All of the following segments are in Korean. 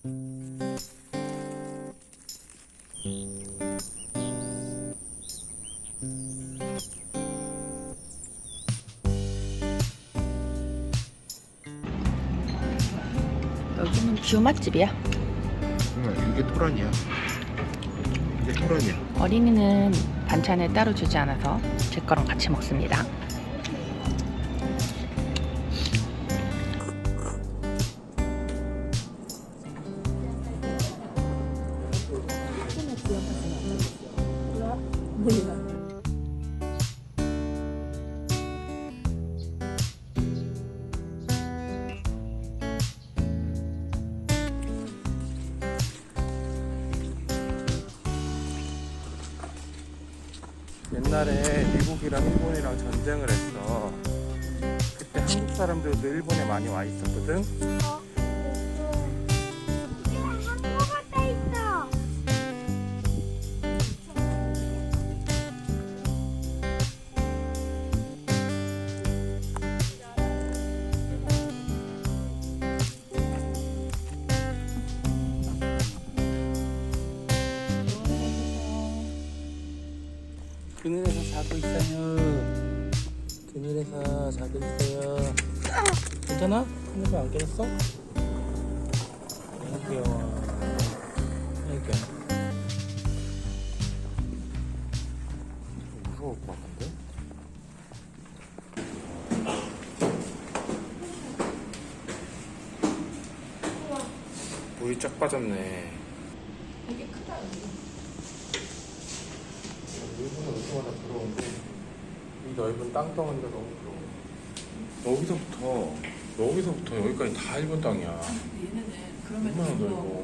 여기는 뷰 맛집이야. 이게 토란이야. 이게 토란이야. 어린이는 반찬을 따로 주지 않아서 제 거랑 같이 먹습니다. 옛날에 미국이랑 일본이랑 전쟁을 했어. 그때 한국 사람들도 일본에 많이 와 있었거든. 그늘에서 자고 있어요. 그늘에서 자고 있어요. 괜찮아? 그늘에 안 깨졌어? 너무 귀여워. 이렇게. 무서울 것 같은데? 물이 쫙 빠졌네. 되게 크다 여기. 일본은 어디마다 부러운데 이 넓은 땅덩어리가 너무 부러워. 여기서부터 여기까지 다 일본 땅이야. 얘네는 그러면 얼마나 넓어.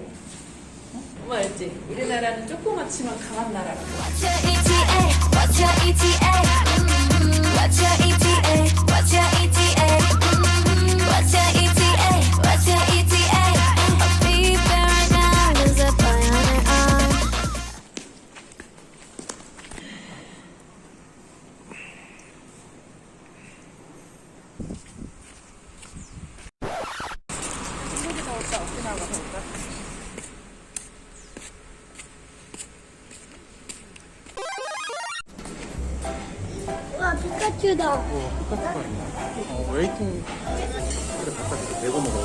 엄마 알지? 우리나라는 조그맣지만 강한 나라라고. What's your ETA? What's your ETA? What's your ETA? What's your ETA? What's your ETA? What's your ETA? I'll be there right now. There's a boy on her arm. 한국이 더울까? 오키나와가 더울까? 와, 피카츄다. 피카츄가 있네. 웨이팅. 그래, 바깥에서 내고 먹어.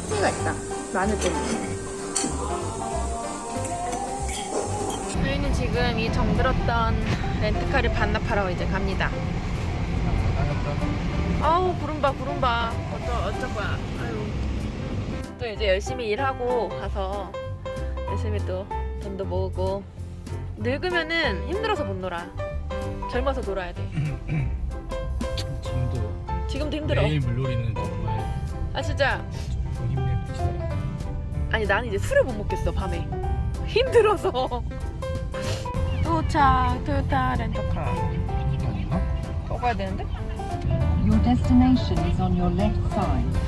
티가 있다. 마늘 때문에. 저희는 지금 이 정들었던 렌트카를 반납하러 이제 갑니다. 아우 구름봐. 어쩔 거야. 아유. 또 이제 열심히 일하고 가서 열심히 또 돈도 모으고. 늙으면은 힘들어서 못 놀아. 젊어서 놀아야 돼. 지금도 힘들어. 매일 물놀이는 정말 아 진짜. 좀 힘든 짓이다. 아니 나는 이제 술을 못 먹겠어 밤에. 힘들어서. 도착 토요타 렌터카. 이거 아닌가? 더 가야 되는데? Your destination is on your left side.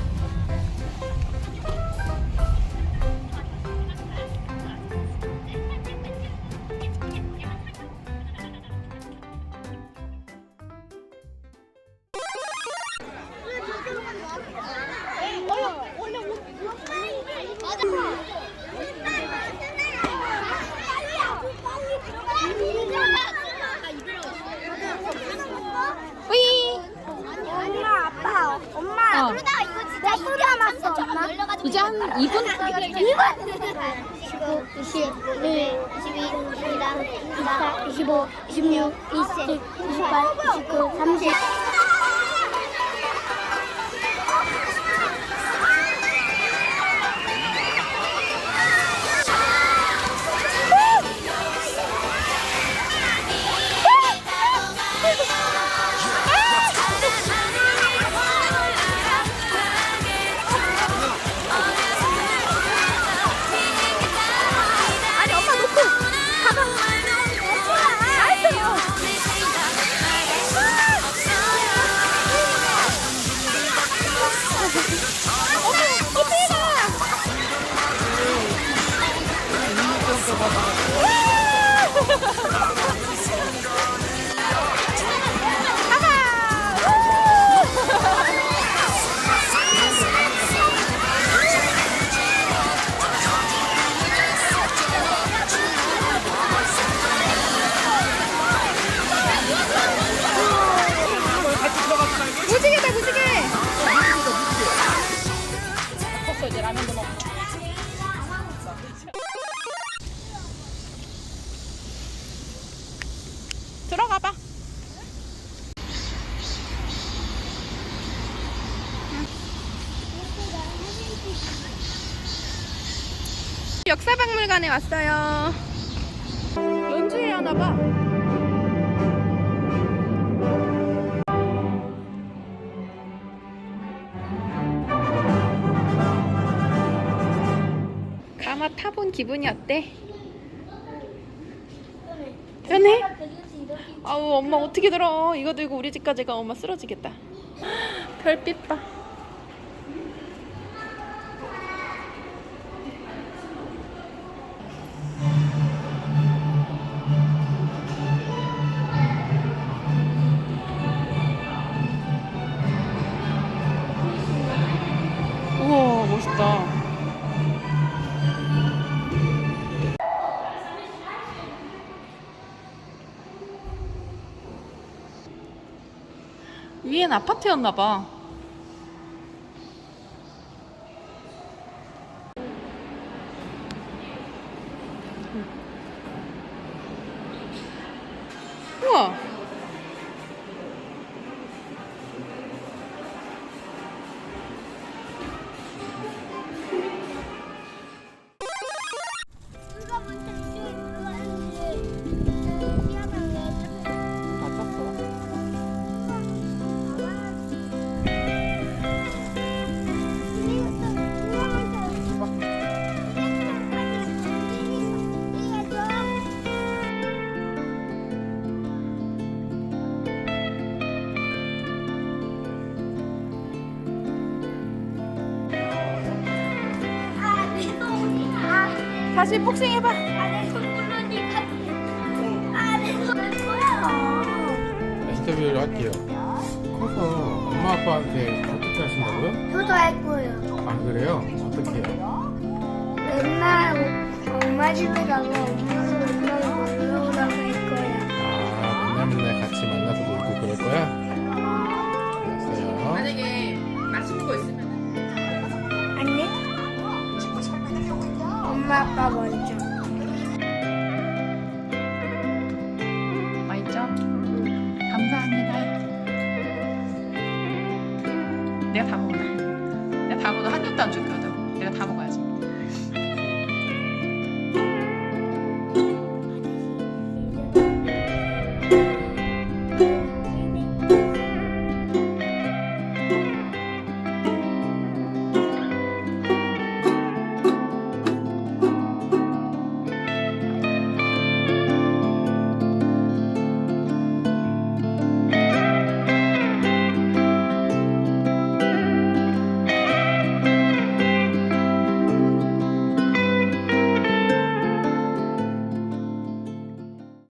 엄마, 아빠, 엄마. 그러다가 이거 진짜 소리 남았어, 엄마. 이제 한 2분? 19, 21, 22, 23, 24, 25, 26, 27, 28, 29, 30. 무지개다 무지개. 컸어 이제 라면도 먹고. 들어가 봐. 역사박물관에 왔어요. 연주회 하나 봐. 가마 타본 기분이 어때? 편해? 아우 엄마 어떻게 들어? 이거 들고 우리 집까지 가 엄마 쓰러지겠다. 별빛 봐. 우와 멋있다. 위엔 아파트였나봐. 우와. 누가 먼저 이쪽에 들어왔는데 맞았어. 다시 복싱 해봐. 인터뷰를 할게요. 커서 엄마 아빠한테 어떻게 하신다고요? 효도할 거예요. 아 그래요? 어떻게 해요? 맨날 엄마 집에 가서 엄마